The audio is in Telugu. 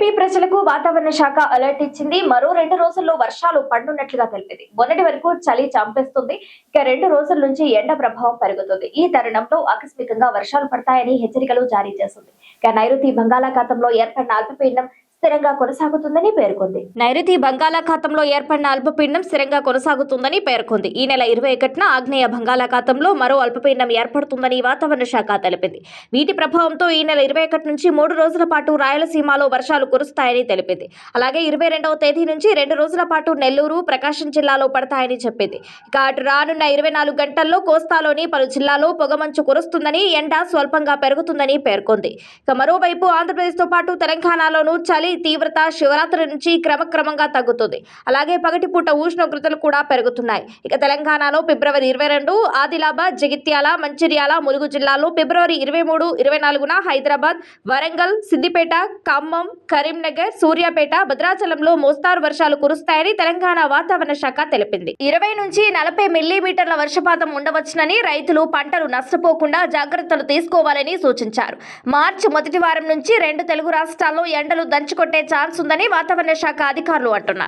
ఏపీ ప్రజలకు వాతావరణ శాఖ అలర్ట్ ఇచ్చింది. మరో 2 రోజుల్లో వర్షాలు పడనున్నట్లుగా తెలిపింది. మొన్నటి వరకు చలి చంపేస్తుంది. ఇక 2 రోజుల నుంచి ఎండ ప్రభావం పెరుగుతుంది. ఈ తరుణంలో ఆకస్మికంగా వర్షాలు పడతాయని హెచ్చరికలు జారీ చేసింది. ఇక నైరుతి బంగాళాఖాతంలో ఏర్పడిన అల్పపీడనం స్థిరంగా కొనసాగుతుందని పేర్కొంది. నైరుతి బంగాళాఖాతంలో ఏర్పడిన అల్పపీడనం స్థిరంగా కొనసాగుతుందని పేర్కొంది. ఈ నెల 21న ఆగ్నేయ బంగాళాఖాతంలో మరో అల్పపీడనం ఏర్పడుతుందని వాతావరణ శాఖ తెలిపింది. వీటి ప్రభావంతో ఈ నెల 21 నుంచి 3 రోజుల పాటు రాయలసీమలో వర్షాలు కురుస్తాయని తెలిపింది. అలాగే 22వ తేదీ నుంచి 2 రోజుల పాటు నెల్లూరు, ప్రకాశం జిల్లాలో పడతాయని చెప్పింది. ఇక అటు రానున్న 24 గంటల్లో కోస్తాలోని పలు జిల్లాల్లో పొగమంచు కురుస్తుందని, ఎండ స్వల్పంగా పెరుగుతుందని పేర్కొంది. ఇక మరోవైపు ఆంధ్రప్రదేశ్తో పాటు తెలంగాణలోనూ చలి తీవ్రత శివరాత్రి నుంచి క్రమక్రమంగా తగ్గుతుంది. అలాగే పగటిపూట ఉష్ణోగ్రతలు కూడా పెరుగుతున్నాయి. ఇక తెలంగాణలో ఫిబ్రవరి 22 ఆదిలాబాద్, జగిత్యాల, మంచిర్యాల, ములుగు జిల్లాల్లో, ఫిబ్రవరి 23, 24న హైదరాబాద్, వరంగల్, సిద్దిపేట, ఖమ్మం, కరీంనగర్, సూర్యాపేట, భద్రాచలంలో మోస్తారు వర్షాలు కురుస్తాయని తెలంగాణ వాతావరణ శాఖ తెలిపింది. 20 నుంచి 40 మిల్లీమీటర్ల వర్షపాతం ఉండవచ్చునని, రైతులు పంటలు నష్టపోకుండా జాగ్రత్తలు తీసుకోవాలని సూచించారు. మార్చి మొదటి వారం నుంచి 2 తెలుగు రాష్ట్రాల్లో ఎండలు దంచుకొట్టే ఛాన్స్ ఉందని వాతావరణ శాఖ అధికారులు అంటున్నారు.